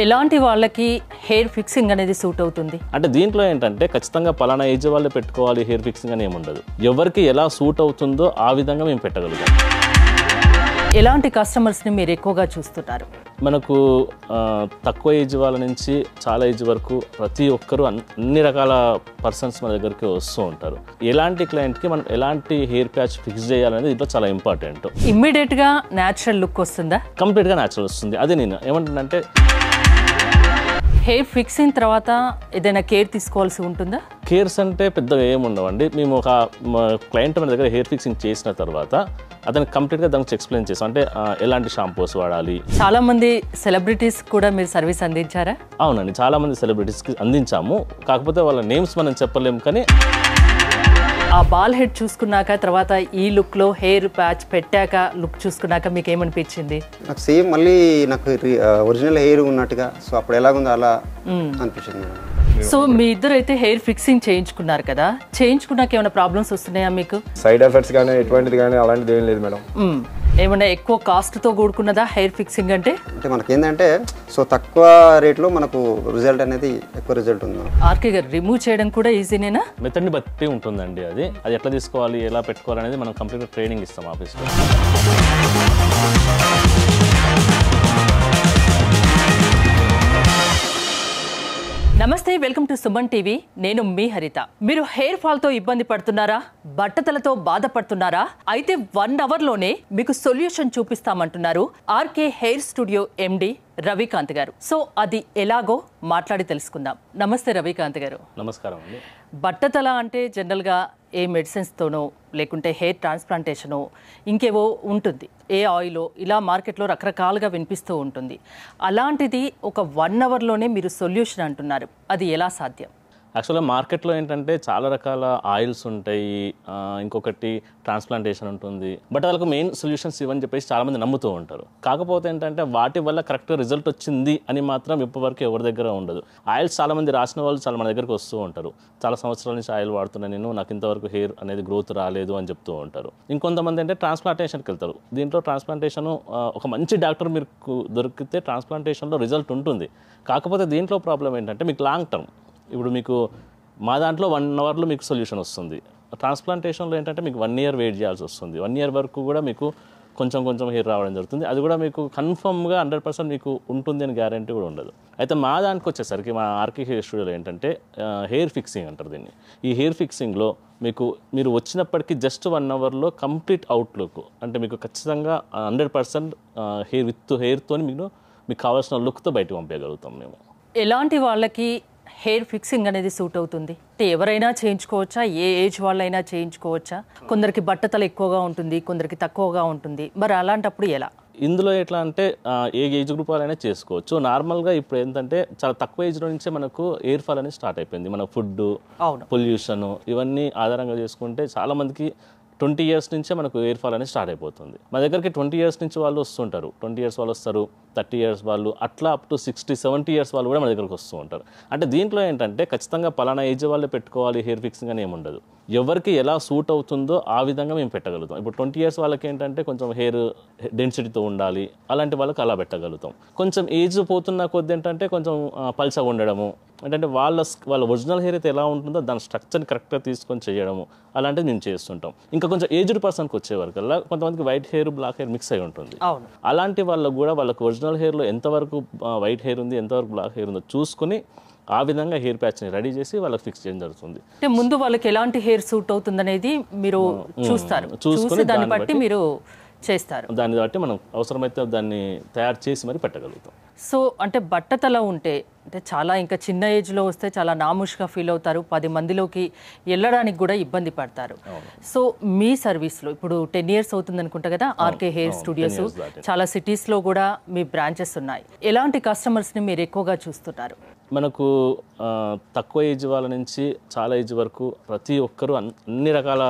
ఎలాంటి వాళ్ళకి hair fixing అనేది సూట్ అవుతుంది? అంటే దీంట్లో ఏంటంటే ఖచ్చితంగా పలానా ఏజ్ వాళ్ళే పెట్టుకోవాలి హెయిర్ ఫిక్సింగ్ అని ఏముండదు. ఎవరికి ఎలా సూట్ అవుతుందో ఆ విధంగా మేము పెట్టగలుగుతాం. ఎలాంటి కస్టమర్స్ని మీరు ఎక్కువగా చూస్తున్నారు? మనకు తక్కువ ఏజ్ వాళ్ళ నుంచి చాలా ఏజ్ వరకు ప్రతి ఒక్కరు అన్ని రకాల పర్సన్స్ మన దగ్గరికి వస్తూ ఉంటారు. ఎలాంటి క్లయింట్కి మనం ఎలాంటి హెయిర్ ప్యాచ్ ఫిక్స్ చేయాలనేది దీంట్లో చాలా ఇంపార్టెంట్. ఇమ్మీడియట్గా న్యాచురల్ లుక్ వస్తుందా? కంప్లీట్గా న్యాచురల్ వస్తుంది. అదే నేను ఏమంటున్నానంటే హెయిర్ ఫిక్సింగ్ తర్వాత ఏదైనా కేర్ తీసుకోవాల్సి ఉంటుందా? కేర్స్ అంటే పెద్దగా ఏముండవండి. మేము ఒక క్లయింట్ మన దగ్గర హెయిర్ ఫిక్సింగ్ చేసిన తర్వాత అతనికి కంప్లీట్గా దానికి ఎక్స్ప్లెయిన్ చేస్తాం. అంటే ఎలాంటి షాంపూస్ వాడాలి. చాలా మంది సెలబ్రిటీస్ కూడా మీరు సర్వీస్ అందించారా? అవునండి, చాలా మంది సెలబ్రిటీస్కి అందించాము. కాకపోతే వాళ్ళ నేమ్స్ మనం చెప్పలేము. కానీ ఆ బాల్ హెడ్ చూసుకున్నాక తర్వాత ఈ లుక్లో హెయిర్ ప్యాచ్ పెట్టాక లుక్ చూసుకున్నాక మీకు ఏమనిపించింది? నాకు సేమ్ మళ్ళీ నాకు ఒరిజినల్ హెయిర్ ఉన్నట్టుగా, సో అప్పుడు ఎలాగుందో అలా అనిపించింది. సో మీ ఇద్దరు అయితే హెయిర్ ఫిక్సింగ్ చేయించుకున్నారు కదా, చేయించుకున్నాక ఏమైనా ప్రాబ్లమ్స్ వస్తున్నాయా మీకు? సైడ్ ఎఫెక్ట్స్ కానీ ఎటువంటిది కానీ అలాంటిది ఏం లేదు మేడం. ఏమైనా ఎక్కువ కాస్ట్తో కూడుకున్నదా హెయిర్ ఫిక్సింగ్ అంటే? అంటే మనకి ఏంటంటే సో తక్కువ రేట్లో మనకు రిజల్ట్ అనేది ఎక్కువ రిజల్ట్ ఉంది. ఆర్కే గారు, రిమూవ్ చేయడం కూడా ఈజీనేనా? మెథడ్ని బట్టి ఉంటుందండి. అది ఎట్లా తీసుకోవాలి, ఎలా పెట్టుకోవాలి అనేది మనం కంప్లీట్గా ట్రైనింగ్ ఇస్తాం ఆఫీస్లో. నమస్తే, వెల్కమ్ టు సుమన్ టీవీ. నేను మీ హరిత. మీరు హెయిర్ ఫాల్తో ఇబ్బంది పడుతున్నారా? బట్టతలతో బాధపడుతున్నారా? అయితే 1 అవర్లోనే మీకు సొల్యూషన్ చూపిస్తామంటున్నారు ఆర్కే హెయిర్ స్టూడియో ఎండి రవికాంత్ గారు. సో అది ఎలాగో మాట్లాడి తెలుసుకుందాం. నమస్తే రవికాంత్ గారు. నమస్కారం అండి. బట్టతల అంటే జనరల్గా ఏ మెడిసిన్స్తోనో లేకుంటే హెయిర్ ట్రాన్స్ప్లాంటేషనో ఇంకేవో ఉంటుంది, ఏ ఆయిలో, ఇలా మార్కెట్లో రకరకాలుగా వినిపిస్తూ ఉంటుంది. అలాంటిది ఒక 1 అవర్లోనే మీరు సొల్యూషన్ అంటున్నారు, అది ఎలా సాధ్యం? యాక్చువల్గా మార్కెట్లో ఏంటంటే చాలా రకాల ఆయిల్స్ ఉంటాయి, ఇంకొకటి ట్రాన్స్ప్లాంటేషన్ ఉంటుంది. బట్ వాళ్ళకు మెయిన్ సొల్యూషన్స్ ఇవని చెప్పేసి చాలామంది నమ్ముతూ ఉంటారు. కాకపోతే ఏంటంటే వాటి వల్ల కరెక్ట్ రిజల్ట్ వచ్చింది అని మాత్రం ఇప్పటివరకు ఎవరి దగ్గర ఉండదు. ఆయిల్స్ చాలామంది రాసిన వాళ్ళు చాలా మన దగ్గరకు వస్తూ ఉంటారు. చాలా సంవత్సరాల నుంచి ఆయిల్ వాడుతున్నాను, నాకు ఇంతవరకు హెయిర్ అనేది గ్రోత్ రాలేదు అని చెప్తూ ఉంటారు. ఇంకొంతమంది అంటే ట్రాన్స్ప్లాంటేషన్కి వెళ్తారు. దీంట్లో ట్రాన్స్ప్లాంటేషన్ ఒక మంచి డాక్టర్ మీకు దొరికితే ట్రాన్స్ప్లాంటేషన్లో రిజల్ట్ ఉంటుంది. కాకపోతే దీంట్లో ప్రాబ్లం ఏంటంటే మీకు లాంగ్ టర్మ్, ఇప్పుడు మీకు మా దాంట్లో 1 అవర్లో మీకు సొల్యూషన్ వస్తుంది. ట్రాన్స్ప్లాంటేషన్లో ఏంటంటే మీకు 1 ఇయర్ వెయిట్ చేయాల్సి వస్తుంది. 1 ఇయర్ వరకు కూడా మీకు కొంచెం హెయిర్ రావడం జరుగుతుంది. అది కూడా మీకు కన్ఫర్మ్గా 100% మీకు ఉంటుంది అని గ్యారంటీ కూడా ఉండదు. అయితే మా దానికి వచ్చేసరికి మా ఆర్కే హెయిర్ స్టూడియోలో ఏంటంటే హెయిర్ ఫిక్సింగ్ అంటారు దీన్ని. ఈ హెయిర్ ఫిక్సింగ్లో మీరు వచ్చినప్పటికీ జస్ట్ 1 అవర్లో కంప్లీట్ అవుట్లుక్, అంటే మీకు ఖచ్చితంగా 100% హెయిర్తో మీకు కావాల్సిన లుక్తో బయటకు పంపించగలుగుతాం మేము. ఎలాంటి వాళ్ళకి హెయిర్ ఫిక్సింగ్ అనేది సూట్ అవుతుంది? అంటే ఎవరైనా చేయించుకోవచ్చా? ఏ ఏజ్ వాళ్ళైనా చేయించుకోవచ్చా? కొందరికి బట్టతల ఎక్కువగా ఉంటుంది, కొందరికి తక్కువగా ఉంటుంది. మరి అలాంటప్పుడు ఎలా? ఇందులో ఎట్లా అంటే ఏ ఏజ్ గ్రూప్ వాళ్ళైనా చేసుకోవచ్చు. నార్మల్గా ఇప్పుడు ఏంటంటే చాలా తక్కువ ఏజ్లో నుంచే మనకు హెయిర్ ఫాల్ అనేది స్టార్ట్ అయిపోయింది. మన ఫుడ్, పొల్యూషన్ ఇవన్నీ ఆధారంగా చేసుకుంటే చాలామందికి 20 ఇయర్స్ నుంచే మనకు హెయిర్ ఫాల్ అనేది స్టార్ట్ అయిపోతుంది. మా దగ్గరికి 20 ఇయర్స్ నుంచి వాళ్ళు వస్తుంటారు. 20 ఇయర్స్ వాళ్ళు వస్తారు, 30 ఇయర్స్ వాళ్ళు, అట్లా అప్ టు 60-70 ఇయర్స్ వాళ్ళు కూడా మన దగ్గరకు వస్తూ ఉంటారు. అంటే దీంట్లో ఏంటంటే ఖచ్చితంగా పలానా ఏజ్ వాళ్ళే పెట్టుకోవాలి హెయిర్ ఫిక్సింగ్ అని ఏముండదు. ఎవరికి ఎలా సూట్ అవుతుందో ఆ విధంగా మేము పెట్టగలుగుతాం. ఇప్పుడు 20 ఇయర్స్ వాళ్ళకి ఏంటంటే కొంచెం హెయిర్ డెన్సిటీతో ఉండాలి, అలాంటి వాళ్ళకి అలా పెట్టగలుగుతాం. కొంచెం ఏజ్ పోతున్న కొద్ది ఏంటంటే కొంచెం పల్చగా ఉండడము, అంటే వాళ్ళ ఒరిజినల్ హెయిర్ అయితే ఎలా ఉంటుందో దాని స్ట్రక్చర్ని కరెక్ట్గా తీసుకొని చేయడము, అలాంటివి మేము చేస్తుంటాం. ఇంకా కొంచెం ఏజ్డ్ పర్సన్కి వచ్చే వరకల్లా కొంతమందికి white hair, black hair mix అయి ఉంటుంది. అలాంటి వాళ్ళకు కూడా వాళ్ళకి ఒరిజినల్ హెయిర్లో ఎంతవరకు వైట్ హెయిర్ ఉంది, ఎంతవరకు బ్లాక్ హెయిర్ ఉందో చూసుకుని ఆ విధంగా హెయిర్ ప్యాచ్ని రెడీ చేసి వాళ్ళకి ఫిక్స్ చేయడం జరుగుతుంది. అంటే ముందు వాళ్ళకి ఎలాంటి హెయిర్ సూట్ అవుతుంది అనేది మీరు చూస్తారు, చూసి దాన్ని బట్టి మీరు చేస్తారు. దాన్ని బట్టి మనం అవసరమైతే దాన్ని తయారు చేసి మరి పెట్టగలుగుతాం. సో అంటే బట్టతల ఉంటే అంటే చాలా ఇంకా చిన్న ఏజ్లో వస్తే చాలా నాముష్గా ఫీల్ అవుతారు, 10 మందిలోకి వెళ్ళడానికి కూడా ఇబ్బంది పడతారు. సో మీ సర్వీస్లో ఇప్పుడు 10 ఇయర్స్ అవుతుంది అనుకుంటా కదా ఆర్కే హెయిర్ స్టూడియోస్, చాలా సిటీస్లో కూడా మీ బ్రాంచెస్ ఉన్నాయి. ఎలాంటి కస్టమర్స్ని మీరు ఎక్కువగా చూస్తున్నారు? మనకు తక్కువ ఏజ్ వాళ్ళ నుంచి చాలా ఏజ్ వరకు ప్రతి ఒక్కరు అన్ని రకాల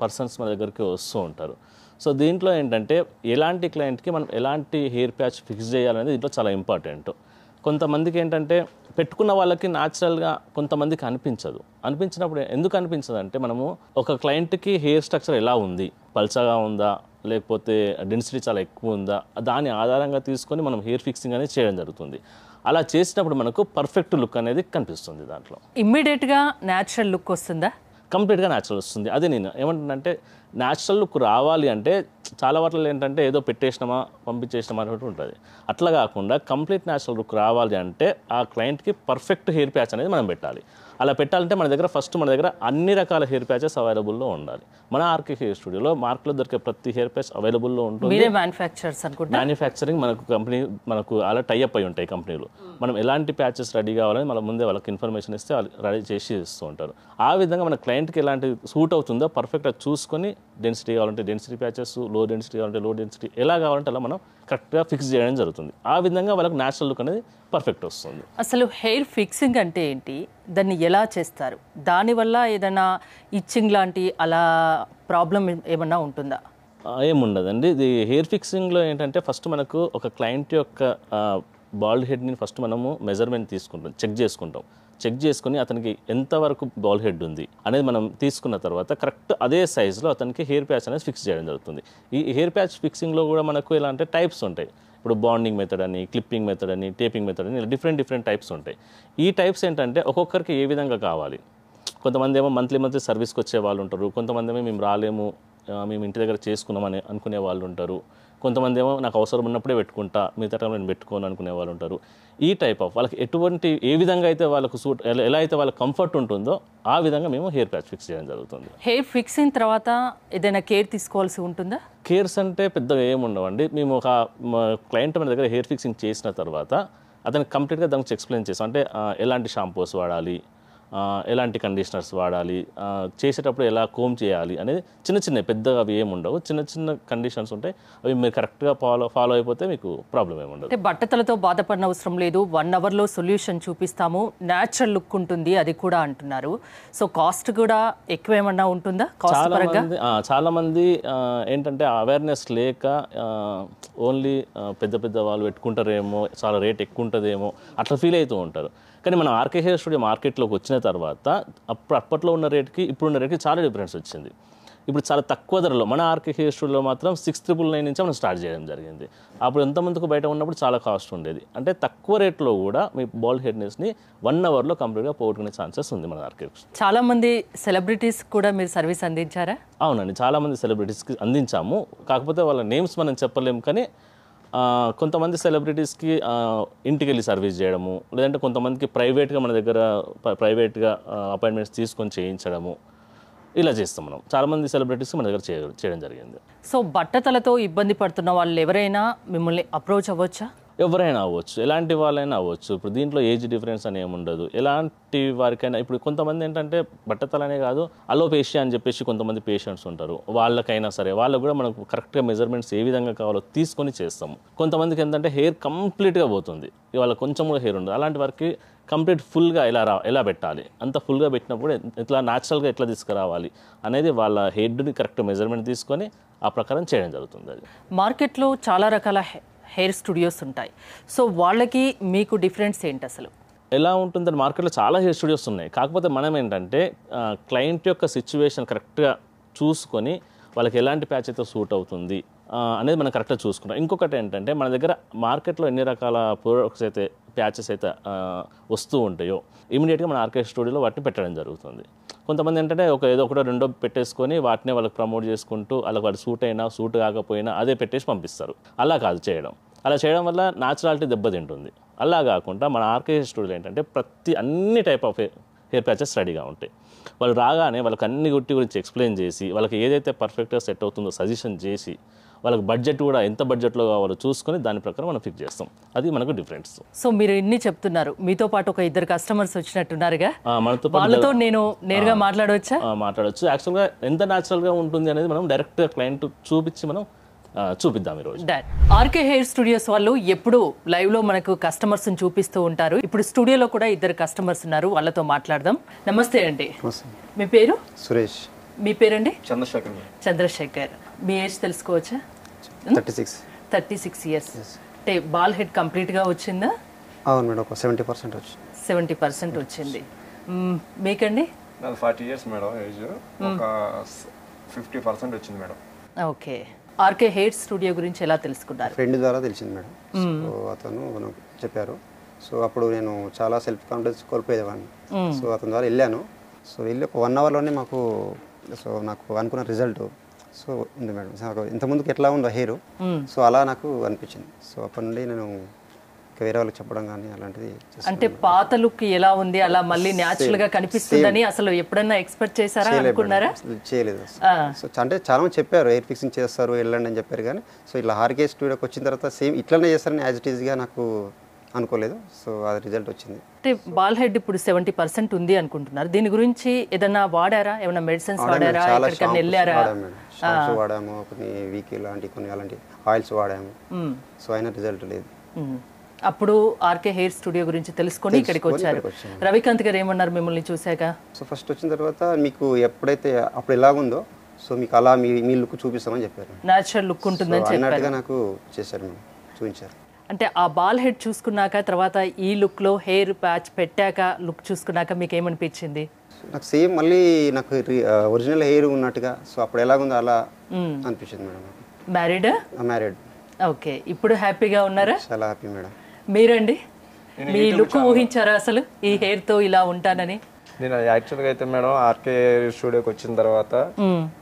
పర్సన్స్ మన దగ్గరికి వస్తూ ఉంటారు. సో దీంట్లో ఏంటంటే ఎలాంటి క్లయింట్కి మనం ఎలాంటి హెయిర్ ప్యాచ్ ఫిక్స్ చేయాలనేది దీంట్లో చాలా ఇంపార్టెంట్. కొంతమందికి ఏంటంటే పెట్టుకున్న వాళ్ళకి న్యాచురల్గా కొంతమందికి అనిపించినప్పుడు ఎందుకు అనిపించదు అంటే మనము ఒక క్లయింట్కి హెయిర్ స్ట్రక్చర్ ఎలా ఉంది, పల్చగా ఉందా, లేకపోతే డెన్సిటీ చాలా ఎక్కువ ఉందా, దాని ఆధారంగా తీసుకొని మనం హెయిర్ ఫిక్సింగ్ అనేది చేయడం జరుగుతుంది. అలా చేసినప్పుడు మనకు పర్ఫెక్ట్ లుక్ అనేది కనిపిస్తుంది. దాంట్లో ఇమ్మీడియట్గా న్యాచురల్ లుక్ వస్తుందా? కంప్లీట్గా న్యాచురల్ వస్తుంది. అదే నేను ఏమంటున్నానంటే న్యాచురల్ లుక్ రావాలి అంటే చాలా వాటిలో ఏంటంటే ఏదో పెట్టేసినామా పంపించేసినామా అన్నట్టు ఉంటుంది. అట్లా కాకుండా కంప్లీట్ న్యాచురల్ లుక్ రావాలి అంటే ఆ క్లయింట్కి పర్ఫెక్ట్ హెయిర్ ప్యాచ్ అనేది మనం పెట్టాలి. అలా పెట్టాలంటే మన దగ్గర అన్ని రకాల హెయిర్ ప్యాచెస్ అవైలబుల్లో ఉండాలి. మన ఆర్కే హెయిర్ స్టూడియోలో మార్కెట్లో దొరికే ప్రతి హెయిర్ ప్యాచ్ అవైలబుల్లో ఉంటుంది. మీరే మ్యానుఫ్యాక్చరర్స్ అనుకుంటా? మ్యానుఫ్యాక్చరింగ్ మనకు అలా టైఅప్ అయి ఉంటాయి కంపెనీలు. మనం ఎలాంటి ప్యాచెస్ రెడీ కావాలని మన ముందే వాళ్ళకి ఇన్ఫర్మేషన్ ఇస్తే వాళ్ళు రెడీ చేసి ఇస్తూ ఉంటారు. ఆ విధంగా మన క్లయింట్కి ఎలాంటి సూట్ అవుతుందో పర్ఫెక్ట్గా చూసుకొని డెన్సిటీ కావాలంటే డెన్సిటీ ప్యాచెస్, లో డెన్సిటీ కావాలంటే లో డెన్సిటీ, ఎలా కావాలంటే అలా మనం కరెక్ట్గా ఫిక్స్ చేయడం జరుగుతుంది. ఆ విధంగా వాళ్ళకి న్యాచురల్ లుక్ అనేది పర్ఫెక్ట్ వస్తుంది. అసలు హెయిర్ ఫిక్సింగ్ అంటే ఏంటి, దాన్ని ఎలా చేస్తారు, దానివల్ల ఏదైనా ఇచ్చింగ్ లాంటి అలా ప్రాబ్లం ఏమన్నా ఉంటుందా? ఏముండదండి. ఇది హెయిర్ ఫిక్సింగ్లో ఏంటంటే ఫస్ట్ మనకు ఒక క్లయింట్ యొక్క బాల్డ్ హెడ్ని ఫస్ట్ మనము మెజర్మెంట్ తీసుకుంటాం, చెక్ చేసుకుని అతనికి ఎంతవరకు బాల్ హెడ్ ఉంది అనేది మనం తీసుకున్న తర్వాత కరెక్ట్ అదే సైజులో అతనికి హెయిర్ ప్యాచ్ అనేది ఫిక్స్ చేయడం జరుగుతుంది. ఈ హెయిర్ ప్యాచ్ ఫిక్సింగ్లో కూడా మనకు ఎలా అంటే టైప్స్ ఉంటాయి. ఇప్పుడు బాండింగ్ మెథడ్ అని, క్లిప్పింగ్ మెథడ్ అని, టేపింగ్ మెథడ్ అని, ఇలా డిఫరెంట్ టైప్స్ ఉంటాయి. ఈ టైప్స్ ఏంటంటే ఒక్కొక్కరికి ఏ విధంగా కావాలి. కొంతమంది ఏమో మంత్లీ సర్వీస్కి వచ్చే వాళ్ళు ఉంటారు, కొంతమంది ఏమో మేము రాలేము, మేము ఇంటి దగ్గర చేసుకున్నామని అనుకునే వాళ్ళు ఉంటారు, కొంతమంది ఏమో నాకు అవసరం ఉన్నప్పుడే పెట్టుకుంటా, మిగతా టైంలో నేను పెట్టుకోను అనుకునే వాళ్ళు ఉంటారు. ఈ టైప్ ఆఫ్ వాళ్ళకి ఏ విధంగా అయితే వాళ్ళకు సూట్, ఎలా అయితే వాళ్ళకి కంఫర్ట్ ఉంటుందో ఆ విధంగా మేము హెయిర్ ప్యాచ్ ఫిక్స్ చేయడం జరుగుతుంది. హెయిర్ ఫిక్సింగ్ తర్వాత ఏదైనా కేర్ తీసుకోవాల్సి ఉంటుందా? కేర్స్ అంటే పెద్దగా ఏమి ఉండవండి. మేము ఒక క్లయింట్ మన దగ్గర హెయిర్ ఫిక్సింగ్ చేసిన తర్వాత అతనికి కంప్లీట్గా దానికి ఎక్స్ప్లెయిన్ చేస్తాం. అంటే ఎలాంటి షాంపూస్ వాడాలి, ఎలాంటి కండిషనర్స్ వాడాలి, చేసేటప్పుడు ఎలా కోమ్ చేయాలి అనేది చిన్న పెద్దగా అవి ఏమి ఉండవు. చిన్న కండిషన్స్ ఉంటాయి. అవి మీరు కరెక్ట్గా ఫాలో అయిపోతే మీకు ప్రాబ్లం ఏమి ఉండదు. అంటే బట్టతలతో బాధపడిన అవసరం లేదు, 1 అవర్లో సొల్యూషన్ చూపిస్తాము, న్యాచురల్ లుక్ ఉంటుంది అది కూడా అంటున్నారు. సో కాస్ట్ కూడా ఎక్కువ ఏమన్నా ఉంటుందా? చాలా మంది ఏంటంటే అవేర్నెస్ లేక ఓన్లీ పెద్ద వాళ్ళు పెట్టుకుంటారేమో, చాలా రేట్ ఎక్కువ ఉంటుందేమో అట్లా ఫీల్ అవుతూ ఉంటారు. కానీ మనం ఆర్కే హెయిర్ స్టూడియో మార్కెట్లోకి వచ్చిన తర్వాత అప్పట్లో ఉన్న రేట్కి ఇప్పుడున్న రేట్కి చాలా డిఫరెన్స్ వచ్చింది. ఇప్పుడు చాలా తక్కువ ధరలో మన ఆర్కే హెయిర్ స్టూడియోలో మాత్రం 6,999 నుంచి మనం స్టార్ట్ చేయడం జరిగింది. అప్పుడు ఎంతమందికి బయట ఉన్నప్పుడు చాలా కాస్ట్ ఉండేది. అంటే తక్కువ రేట్లో కూడా మీ బాల్ హెడ్నెస్ని 1 అవర్లో కంప్లీట్గా పోగొట్టుకునే ఛాన్సెస్ ఉంది మన ఆర్కే. చాలా మంది సెలబ్రిటీస్ కూడా మీరు సర్వీస్ అందించారా? అవునండి, చాలా మంది సెలబ్రిటీస్కి అందించాము. కాకపోతే వాళ్ళ నేమ్స్ మనం చెప్పలేము. కానీ కొంతమంది సెలబ్రిటీస్కి ఇంటికి వెళ్ళి సర్వీస్ చేయడము, లేదంటే కొంతమందికి ప్రైవేట్గా మన దగ్గర ప్రైవేట్గా అపాయింట్మెంట్స్ తీసుకొని చేయించడము, ఇలా చేస్తాం మనం. చాలామంది సెలబ్రిటీస్కి మన దగ్గర చేయడం జరిగింది. సో బట్టతలతో ఇబ్బంది పడుతున్న వాళ్ళు ఎవరైనా మిమ్మల్ని అప్రోచ్ అవ్వచ్చా? ఎవరైనా అవ్వచ్చు, ఎలాంటి వాళ్ళైనా అవ్వచ్చు. ఇప్పుడు దీంట్లో ఏజ్ డిఫరెన్స్ అని ఏముండదు. ఎలాంటి వారికైనా, ఇప్పుడు కొంతమంది ఏంటంటే బట్టతలనే కాదు అలోపేషియా అని చెప్పేసి కొంతమంది పేషెంట్స్ ఉంటారు. వాళ్ళకైనా సరే వాళ్ళకు కూడా మనకు కరెక్ట్గా మెజర్మెంట్స్ ఏ విధంగా కావాలో తీసుకొని చేస్తాము. కొంతమందికి ఏంటంటే హెయిర్ కంప్లీట్గా పోతుంది, ఇవాళ కొంచెం కూడా హెయిర్ ఉండదు. అలాంటి వారికి కంప్లీట్ ఫుల్గా ఎలా పెట్టాలి, అంత ఫుల్గా పెట్టినప్పుడు ఎట్లా న్యాచురల్గా ఎట్లా తీసుకురావాలి అనేది వాళ్ళ హెడ్ని కరెక్ట్ మెజర్మెంట్ తీసుకొని ఆ ప్రకారం చేయడం జరుగుతుంది. అది మార్కెట్లో చాలా రకాల హెయిర్ స్టూడియోస్ ఉంటాయి. సో వాళ్ళకి మీకు డిఫరెన్స్ ఏంటి అసలు? ఎలా ఉంటుందని మార్కెట్లో చాలా హెయిర్ స్టూడియోస్ ఉన్నాయి. కాకపోతే మనం ఏంటంటే క్లయింట్ యొక్క సిచ్యువేషన్ కరెక్ట్గా చూసుకొని వాళ్ళకి ఎలాంటి ప్యాచ్ అయితే సూట్ అవుతుంది అనేది మనం కరెక్ట్గా చూసుకుంటాం. ఇంకొకటి ఏంటంటే మన దగ్గర మార్కెట్లో ఎన్ని రకాల ప్రోడక్ట్స్ అయితే ప్యాచెస్ అయితే వస్తూ ఉంటాయో ఇమీడియట్గా మన ఆర్కే స్టూడియోలో వాటిని పెట్టడం జరుగుతుంది. కొంతమంది ఏంటంటే ఏదో ఒకటో రెండో పెట్టేసుకొని వాటిని వాళ్ళకి ప్రమోట్ చేసుకుంటూ వాళ్ళకి వాడు సూట్ అయినా సూట్ కాకపోయినా అదే పెట్టేసి పంపిస్తారు. అలా కాదు చేయడం. అలా చేయడం వల్ల న్యాచురాలిటీ దెబ్బతింటుంది. అలా కాకుండా మన ఆర్కే స్టూడియోలో ఏంటంటే అన్ని టైప్ ఆఫ్ హెయిర్ ప్యాచెస్ రెడీగా ఉంటాయి. వాళ్ళు రాగానే వాళ్ళకి అన్ని గురించి ఎక్స్ప్లెయిన్ చేసి వాళ్ళకి ఏదైతే పర్ఫెక్ట్గా సెట్ అవుతుందో సజెషన్ చేసి వాళ్ళకి బడ్జెట్ కూడా ఎంత బడ్జెట్లో కావాలో చూసుకొని దాని ప్రకారం మనం ఫిక్స్ చేస్తాం. అది మనకు డిఫరెన్స్. సో మీరు ఇన్ని చెప్తున్నారు, మీతో పాటు ఒక 2 కస్టమర్స్ వచ్చినట్టున్నారుగా, మనతో వాళ్ళతో నేను నేరుగా మాట్లాడవచ్చా? మాట్లాడవచ్చు. యాక్చువల్గా ఎంత న్యాచురల్గా ఉంటుంది అనేది మనం డైరెక్ట్గా క్లయింట్ చూపించి మనం చూపిద్దాం ఈరోజు. ఆర్కే హెయిర్ స్టూడియోస్ వాళ్ళు ఎప్పుడు లైవ్ లో మనకు కస్టమర్స్ చూపిస్తూ ఉంటారు. ఇప్పుడు స్టూడియోలో కూడా 2 కస్టమర్స్ ఉన్నారు, వాళ్ళతో మాట్లాడదాం. నమస్తే అండి, మీ పేరు? సురేష్. మీ పేరండి? చంద్రశేఖర్. చంద్రశేఖర్. మీ ఏజ్ తెలుసుకోవచ్చా? 36 ఇయర్స్. అంటే బాల్ హెడ్ కంప్లీట్గా వచ్చిందా? అవును మేడం, ఒక 70% వచ్చింది. 70% వచ్చింది. మీకండి? 40 years మేడం ఏజ్, ఒక 50% వచ్చింది madam. Okay. RK hair studio గురించి ఎలా తెలుసుకున్నారు? ఫ్రెండ్ ద్వారా తెలిసింది మేడం. సో అతను నాకు చెప్పారు. సో అప్పుడు నేను చాలా సెల్ఫ్ కాన్ఫిడెన్స్ కోల్పోయేవాడిని. సో అతని ద్వారా వెళ్ళాను. సో వెళ్ళి ఒక 1 అవర్లోనే నాకు అనుకున్న రిజల్ట్ సో ఉంది మేడం. నాకు ఇంతకుముందుకు ఎట్లా ఉందో హెయిర్ సో అలా నాకు అనిపించింది. సో అప్పటి నుండి నేను వేరే వాళ్ళకి చెప్పడం కానీ అలాంటిది అంటే పాత లుక్ ఎలా ఉంది అలా మళ్ళీ న్యాచురల్ గా కనిపిస్తుందని అసలు ఎప్పుడన్నా ఎక్స్పెక్ట్ చేశారా, అనుకున్నారా? చేయలేదు. సో అంటే చాలా మంది చెప్పారు హెయిర్ ఫిక్సింగ్ చేస్తారు వెళ్ళండి అని చెప్పారు, కానీ సో ఇట్లా ఆర్కే స్టూడియోకి వచ్చిన తర్వాత సేమ్ ఇట్లానే చేస్తారని యాజ్ ఇట్ ఈస్గా నాకు అనుకోలేదు. సో అది రిజల్ట్ వచ్చింది. అంటే బాల్ హెడ్ ఇప్పుడు 70% ఉంది అనుకుంటున్నారు. దీని గురించి ఏదైనా వాడారా, ఏమైనా మెడిసిన్స్ వాడారా, ఎక్కడికైనా వెళ్ళారా? షాంప్స్ వాడాము, కొన్ని వీక్ కొన్ని అలాంటి ఆయిల్స్ వాడాము. సో అయినా రిజల్ట్ లేదు. అప్పుడు ఆర్కే హెయిర్ స్టూడియో గురించి తెలుసుకొని ఇక్కడికి వచ్చారు. రవికాంత్ గారు ఏమన్నారు మిమ్మల్ని చూశాక? సో ఫస్ట్ వచ్చిన తర్వాత మీకు ఎప్పుడైతే అప్పుడు ఎలాగుందో సో మీకు అలా మీ లుక్ చూపిస్తామని చెప్పారు. న్యాచురల్ లుక్ ఉంటుందని అన్నట్టుగా నాకు చేశారు మేడం, చూపించారు. అంటే ఆ బాల్ హెడ్ చూసుకున్నాక తర్వాత ఈ లుక్ లో హెయిర్ ప్యాచ్ పెట్టాక లుక్ చూసుకున్నాక మీకు ఏమనిపించింది? నాకు సేమ్ మళ్ళీ నాకు ఒరిజినల్ హెయిర్ ఉన్నట్టుగా సో అప్పుడు ఎలాగుందో అలా అనిపించింది మేడం. మ్యారీడ్. ఓకే, ఇప్పుడు హ్యాపీగా ఉన్నారా? చాలా హ్యాపీ మేడం. మీరండి, మీ లుక్ ఊహించారా అసలు ఈ హెయిర్ తో ఇలా ఉంటానని? నేను యాక్చువల్గా అయితే మేడం ఆర్కే స్టూడియోకి వచ్చిన తర్వాత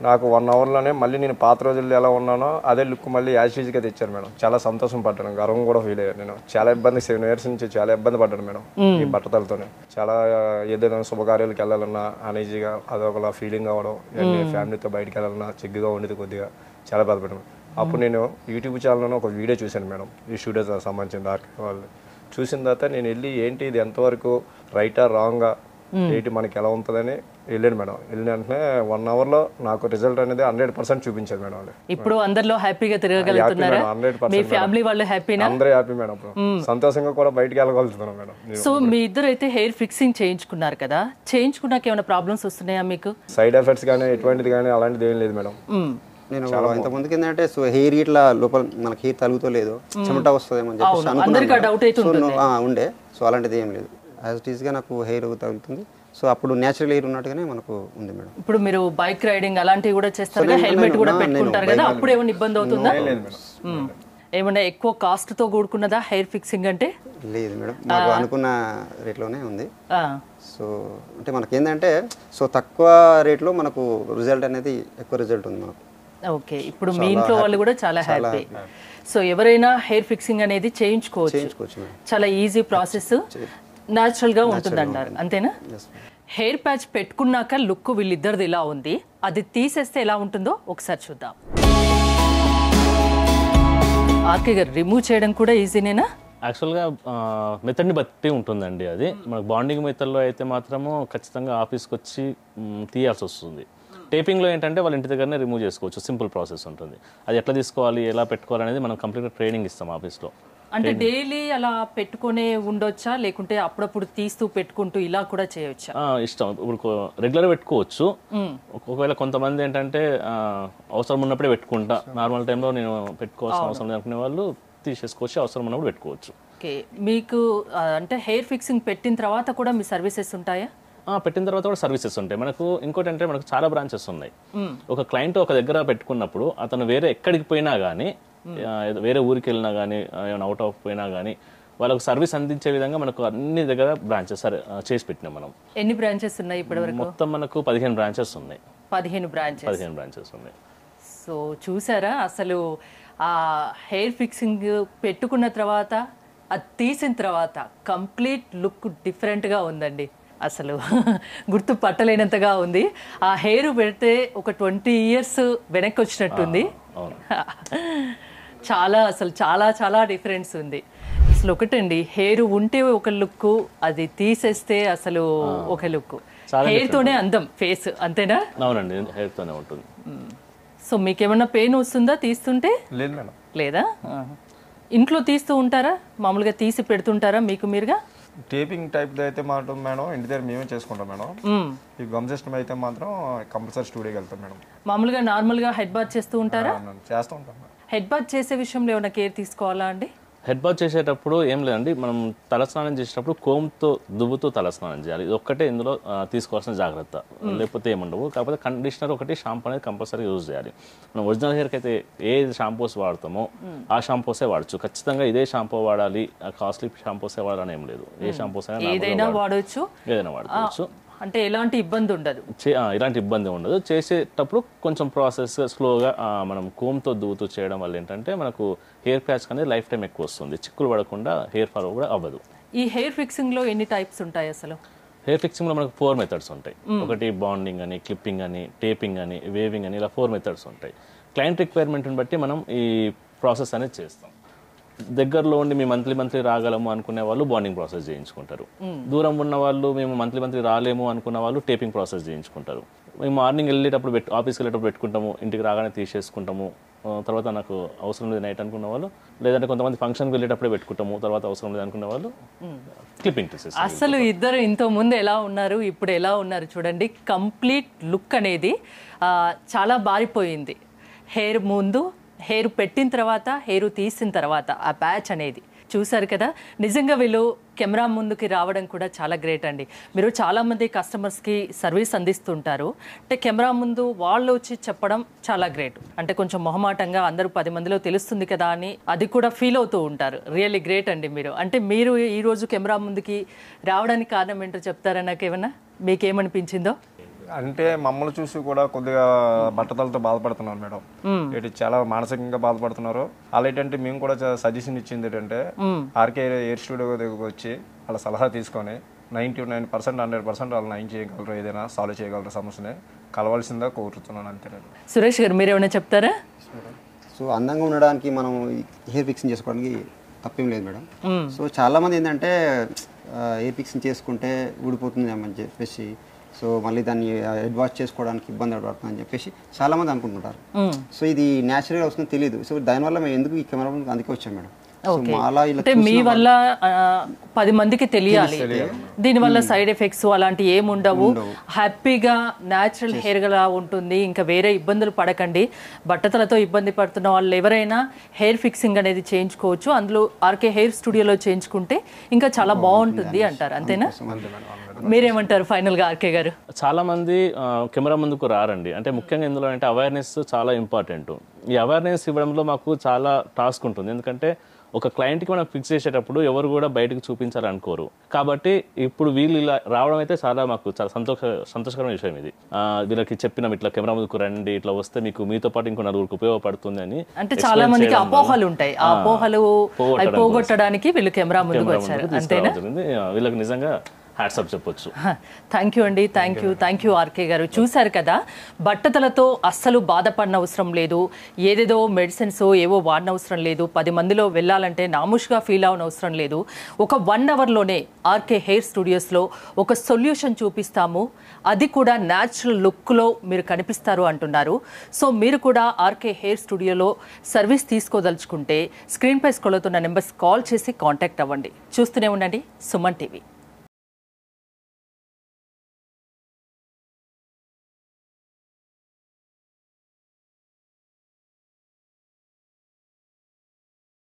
నాకు 1 అవర్లోనే మళ్ళీ నేను పాత రోజుల్లో ఎలా ఉన్నానో అదే లుక్ మళ్ళీ యాజ్గా తెచ్చారు మేడం. చాలా సంతోషం పడ్డాను, గర్వం కూడా ఫీల్ అయ్యాను. నేను చాలా 7 years నుంచి చాలా ఇబ్బంది పడ్డాను మేడం ఈ బట్టతలతోనే. చాలా ఏదైనా శుభకార్యాలకు వెళ్ళాలన్నా అనీజీగా అదొకలా ఫీలింగ్ అవ్వడం, ఫ్యామిలీతో బయటకు వెళ్ళాలన్నా చిగ్గుగా ఉండేది, కొద్దిగా చాలా బాధపడ్డాను. అప్పుడు నేను యూట్యూబ్ ఛానల్లో ఒక వీడియో చూశాను మేడం, ఈ స్టూడియోకి సంబంధించిన ఆర్కే వాళ్ళు. చూసిన తర్వాత నేను వెళ్ళి ఏంటి ఇది ఎంతవరకు రైటా రాంగా ఏంటి మనకి ఎలా ఉంటుందని వెళ్ళాను మేడం. వెళ్ళిన వెంటనే 1 అవర్లో నాకు రిజల్ట్ అనేది 100% చూపించారు మేడం. వాళ్ళు ఇప్పుడు అందరిలో హ్యాపీగా తిరగలుగుతున్నారా? 100%. మీ ఫ్యామిలీ వాళ్ళు హ్యాపీనా? అందరూ హ్యాపీ మేడం. సంతోషంగా కూడా బయటకు వెళ్ళగలుగుతున్నాం మేడం. సో మీ ఇద్దరు అయితే హెయిర్ ఫిక్సింగ్ చేయించుకున్నారు కదా, చేయించుకున్నాక ఏమైనా ప్రాబ్లమ్స్ వస్తున్నాయా మీకు? సైడ్ ఎఫెక్ట్స్ కానీ ఎటువంటిది కానీ అలాంటిది ఏం లేదు మేడం. నేను ఇంతకుముందుకి ఏంటంటే సో హెయిర్ ఇట్లా లోపల మనకి హెయిర్ తలుగుతో లేదు, చెమట వస్తుందేమో అని చెప్పేసి అనుకున్నాను ఉండే. సో అలాంటిది ఏం లేదు, యాజ్ ఇట్ ఈస్గా నాకు హెయిర్ తగులుతుంది. సో అప్పుడు న్యాచురల్ హెయిర్ ఉన్నట్టుగానే మనకు ఉంది మేడం. ఇప్పుడు మీరు బైక్ రైడింగ్ అలాంటివి కూడా చేస్తారు, హెల్మెట్ కూడా పెట్టుకుంటారు కదా, అప్పుడు ఏమైనా ఇబ్బంది అవుతుందా? ఏమైనా ఎక్కువ కాస్ట్ తో కూడుకున్నదా హెయిర్ ఫిక్సింగ్ అంటే? లేదు మేడం, మాకు అనుకున్న రేట్లోనే ఉంది. సో అంటే మనకి ఏంటంటే సో తక్కువ రేట్లో మనకు రిజల్ట్ అనేది ఎక్కువ రిజల్ట్ ఉంది మనకు. ఓకే, ఇప్పుడు మీ ఇంట్లో వాళ్ళు కూడా చాలా హ్యాపీ. సో ఎవరైనా హెయిర్ ఫిక్సింగ్ అనేది చేయించుకోవచ్చు, చాలా ఈజీ ప్రాసెస్, న్యాచురల్ గా ఉంటుంది అంటారు, అంతేనా? హెయిర్ ప్యాచ్ పెట్టుకున్నాక లుక్ వీళ్ళిద్దరిది ఇలా ఉంది, అది తీసేస్తే ఎలా ఉంటుందో ఒకసారి చూద్దాం. ఆర్కే గారు, రిమూవ్ చేయడం కూడా ఈజీనేనా? యాక్చువల్గా మెథడ్ని బట్టి ఉంటుందండి. అది మనకు బాండింగ్ మెథడ్లో అయితే మాత్రము ఖచ్చితంగా ఆఫీస్కి వచ్చి తీయాల్సి వస్తుంది. టేపింగ్లో ఏంటంటే వాళ్ళ ఇంటి దగ్గరనే రిమూవ్ చేసుకోవచ్చు, సింపుల్ ప్రాసెస్ ఉంటుంది. అది ఎట్లా తీసుకోవాలి, ఎలా పెట్టుకోవాలి అనేది మనం కంప్లీట్గా ట్రైనింగ్ ఇస్తాం ఆఫీస్లో. అంటే డైలీ అలా పెట్టుకునే ఉండొచ్చా, లేకుంటే అప్పుడప్పుడు తీస్తూ పెట్టుకుంటూ ఇలా కూడా చేయొచ్చా? ఇష్టం, ఇప్పుడు రెగ్యులర్ పెట్టుకోవచ్చు. ఒకవేళ కొంతమంది ఏంటంటే అవసరం ఉన్నప్పుడే పెట్టుకుంటా, నార్మల్ టైంలో నేను పెట్టుకోవాల్సిన అవసరం అనుకునే వాళ్ళు తీసేసుకోవచ్చు, అవసరం ఉన్నప్పుడు పెట్టుకోవచ్చు. ఓకే, మీకు అంటే హెయిర్ ఫిక్సింగ్ పెట్టిన తర్వాత కూడా మీ సర్వీసెస్ ఉంటాయా? పెట్టిన తర్వాత కూడా సర్వీసెస్ ఉంటాయి మనకు. ఇంకోటి అంటే మనకు చాలా బ్రాంచెస్ ఉన్నాయి. ఒక క్లయింట్ ఒక దగ్గర పెట్టుకున్నప్పుడు అతను వేరే ఎక్కడికి పోయినా కానీ, వేరే ఊరికి వెళ్ళినా కానీ, ఏమైనా అవుట్ ఆఫ్ పోయినా కానీ వాళ్ళకు సర్వీస్ అందించే విధంగా మనకు అన్ని దగ్గర బ్రాంచెస్ చేసి పెట్టినాం మనం. ఎన్ని బ్రాంచెస్ ఉన్నాయి ఇప్పటివరకు? మొత్తం మనకు 15 బ్రాంచెస్ ఉన్నాయి. 15 బ్రాంచెస్ ఉన్నాయి. సో చూసారా, అసలు ఆ హెయిర్ ఫిక్సింగ్ పెట్టుకున్న తర్వాత అది తీసిన తర్వాత కంప్లీట్ లుక్ డిఫరెంట్గా ఉందండి. అసలు గుర్తు పట్టలేనంతగా ఉంది. ఆ హెయిర్ పెడితే ఒక 20 years వెనక్కి వచ్చినట్టుంది. అసలు చాలా డిఫరెన్స్ ఉంది. అసలు ఒకటండి, హెయిర్ ఉంటే ఒక లుక్, అది తీసేస్తే అసలు ఒక లుక్. హెయిర్ తోనే అందం ఫేస్, అంతేనా? అవునండి, హెయిర్ తోనే ఉంటుంది. సో మీకేమన్నా పెయిన్ వస్తుందా తీస్తుంటే? లేదు మేడం. లేదా? ఇంట్లో తీస్తూ ఉంటారా, మామూలుగా తీసి పెడుతుంటారా మీకు మీరుగా? టేపింగ్ టైప్ అయితే మాత్రం మేడం ఇంటి దగ్గర మేమే చేసుకుంటాం మేడం. ఈ గమ్ సిస్టమ్ అయితే మాత్రం కంపల్సరీ స్టూడియోకి వెళ్తాం మేడం. మామూలుగా నార్మల్గా హెడ్ బాత్ చేస్తూ ఉంటారా? చేస్తూ ఉంటాం. హెడ్ బాత్ చేసే విషయంలో ఏమైనా కేర్ తీసుకోవాలా అండి? హెడ్ బాత్ చేసేటప్పుడు ఏం లేదండి, మనం తలస్నానం చేసేటప్పుడు కోమ్తో దువ్వుతూ తలస్నానం చేయాలి. ఇది ఒక్కటే ఇందులో తీసుకోవాల్సిన జాగ్రత్త, లేకపోతే ఏముండవు. కాకపోతే కండిషనర్ ఒకటి, షాంపూ అనేది కంపల్సరీ యూజ్ చేయాలి. మనం ఒరిజినల్ హెయిర్కి అయితే ఏ షాంపూస్ వాడతామో ఆ షాంపూసే వాడచ్చు. ఖచ్చితంగా ఇదే షాంపూ వాడాలి, కాస్ట్లీ షాంపూసే వాడాలని ఏం లేదు. ఏ షాంపూస్ అయినా ఏదైనా వాడవచ్చు, ఏదైనా వాడుకోవచ్చు. అంటే ఎలాంటి ఇబ్బంది ఉండదు, ఇలాంటి ఇబ్బంది ఉండదు. చేసేటప్పుడు కొంచెం ప్రాసెస్ స్లోగా మనం కోమ్తో దువ్వుతూ చేయడం వల్ల ఏంటంటే మనకు హెయిర్ ప్యాచ్ అనేది లైఫ్ టైం ఎక్కువ వస్తుంది, చిక్కులు పడకుండా హెయిర్ ఫాల్ కూడా అవ్వదు. ఈ హెయిర్ ఫిక్సింగ్లో ఎన్ని టైప్స్ ఉంటాయి అసలు? హెయిర్ ఫిక్సింగ్లో మనకు 4 మెథడ్స్ ఉంటాయి. ఒకటి బాండింగ్ అని, క్లిప్పింగ్ అని, టేపింగ్ అని, వేవింగ్ అని, ఇలా 4 మెథడ్స్ ఉంటాయి. క్లయింట్ రిక్వైర్మెంట్ని బట్టి మనం ఈ ప్రాసెస్ అనేది చేస్తాం. దగ్గరలో ఉండి మేము మంత్లీ రాగలము అనుకునే వాళ్ళు బాండింగ్ ప్రాసెస్ చేయించుకుంటారు. దూరం ఉన్న వాళ్ళు మేము మంత్లీ రాలేము అనుకున్న వాళ్ళు టేపింగ్ ప్రాసెస్ చేయించుకుంటారు. మేము మార్నింగ్ వెళ్ళేటప్పుడు ఆఫీస్కి వెళ్ళేటప్పుడు పెట్టుకుంటాము, ఇంటికి రాగానే తీసేసుకుంటాము. తర్వాత నాకు అవసరం లేదు నైట్ అనుకున్న వాళ్ళు, లేదంటే కొంతమంది ఫంక్షన్కి వెళ్ళేటప్పుడే పెట్టుకుంటాము, తర్వాత అవసరం లేదు అనుకునే వాళ్ళు క్లిప్పింగ్ తీసేసి. అసలు ఇద్దరు ఇంత ముందు ఎలా ఉన్నారు, ఇప్పుడు ఎలా ఉన్నారు చూడండి. కంప్లీట్ లుక్ అనేది చాలా బారిపోయింది. హెయిర్ ముందు, హెయిర్ పెట్టిన తర్వాత, హెయిర్ తీసిన తర్వాత ఆ ప్యాచ్ అనేది చూసారు కదా. నిజంగా వీళ్ళు కెమెరా ముందుకి రావడం కూడా చాలా గ్రేట్ అండి. మీరు చాలామంది కస్టమర్స్కి సర్వీస్ అందిస్తుంటారు, అంటే కెమెరా ముందు వాళ్ళు వచ్చి చెప్పడం చాలా గ్రేట్. అంటే కొంచెం మొహమాటంగా అందరూ 10 మందిలో తెలుస్తుంది కదా అని అది కూడా ఫీల్ అవుతూ ఉంటారు. రియల్లీ గ్రేట్ అండి మీరు. అంటే మీరు ఈరోజు కెమెరా ముందుకి రావడానికి కారణం ఏంటో చెప్తారా? నాకు ఏమన్నా మీకేమనిపించిందో? అంటే మమ్మల్ని చూసి కూడా కొద్దిగా బట్టతలతో బాధపడుతున్నారు మేడం. ఇటు చాలా మానసికంగా బాధపడుతున్నారు. అలా ఏంటంటే మేము కూడా సజెషన్ ఇచ్చింది ఏంటంటే ఆర్కే హెయిర్ స్టూడియో దగ్గరకు వచ్చి వాళ్ళ సలహా తీసుకొని 99% 100% వాళ్ళు నయం చేయగలరు, ఏదైనా సాల్వ్ చేయగలరు సమస్యని కలవాల్సిందా కోరుతున్నాను అంతే. సురేష్ గారు మీరేమైనా చెప్తారా? సో అందంగా ఉండడానికి మనం హెయిర్ ఫిక్సింగ్ చేసుకోవడానికి తప్పేం లేదు మేడం. సో చాలామంది ఏంటంటే హెయిర్ ఫిక్సింగ్ చేసుకుంటే ఊడిపోతుంది అని చెప్పేసి, సో మళ్ళీ దాన్ని హెడ్ వాష్ చేసుకోవడానికి ఇబ్బంది పడుతుంది అని చెప్పేసి చాలామంది అనుకుంటుంటారు. సో ఇది న్యాచురల్గా వస్తుందని తెలియదు. సో దానివల్ల మేము ఎందుకు ఈ కెమెరా అందుకే వచ్చాం మేడం. అంటే మీ వల్ల 10 మందికి తెలియాలి, దీనివల్ల సైడ్ ఎఫెక్ట్స్ అలాంటివి ఏముండవు, హ్యాపీగా న్యాచురల్ హెయిర్ గా ఉంటుంది, ఇంకా వేరే ఇబ్బందులు పడకండి. బట్టతలతో ఇబ్బంది పడుతున్న వాళ్ళు ఎవరైనా హెయిర్ ఫిక్సింగ్ అనేది చేయించుకోవచ్చు. అందులో ఆర్కే హెయిర్ స్టూడియోలో చేయించుకుంటే ఇంకా చాలా బాగుంటుంది అంటారు, అంతేనా? మీరేమంటారు ఫైనల్ గా ఆర్కే గారు? చాలా మంది కెమెరా ముందుకు రారండి. అంటే ముఖ్యంగా ఇందులో అంటే అవేర్నెస్ చాలా ఇంపార్టెంట్. ఈ అవేర్నెస్ ఇవ్వడంలో మాకు చాలా టాస్క్ ఉంటుంది. ఎందుకంటే ఒక క్లయింట్కి మనం ఫిక్స్ చేసేటప్పుడు ఎవరు కూడా బయటకు చూపించాలనుకోరు. కాబట్టి ఇప్పుడు వీళ్ళు ఇలా రావడం అయితే చాలా మాకు చాలా సంతోషకరమైన విషయం. ఇది వీళ్ళకి చెప్పినాం ఇట్లా కెమెరా ముందుకు రండి, ఇట్లా వస్తే మీతో పాటు ఇంకో నలుగురికి ఉపయోగపడుతుంది అని. అంటే చాలా మందికి అపోహలు ఉంటాయి, ఆ అపోహలు పోగొట్టడానికి వీళ్ళు కెమెరా ముందుకు వచ్చారు, అంతేనా? వీళ్ళకి నిజంగా హ్యాట్సాప్ చెప్పొచ్చు. థ్యాంక్ యూ అండి, థ్యాంక్ యూ ఆర్కే గారు. చూశారు కదా, బట్టతలతో అస్సలు బాధపడిన అవసరం లేదు, ఏదేదో మెడిసిన్స్ ఏవో వాడిన అవసరం లేదు, 10 మందిలో వెళ్ళాలంటే నాముష్గా ఫీల్ అవన అవసరం లేదు. ఒక 1 అవర్లోనే ఆర్కే హెయిర్ స్టూడియోస్లో ఒక సొల్యూషన్ చూపిస్తాము, అది కూడా న్యాచురల్ లుక్లో మీరు కనిపిస్తారు అంటున్నారు. సో మీరు కూడా ఆర్కే హెయిర్ స్టూడియోలో సర్వీస్ తీసుకోదలుచుకుంటే స్క్రీన్పై స్క్రోల్ అవుతున్న నెంబర్స్ కాల్ చేసి కాంటాక్ట్ అవ్వండి. చూస్తూనే ఉండండి సుమన్ టీవీ.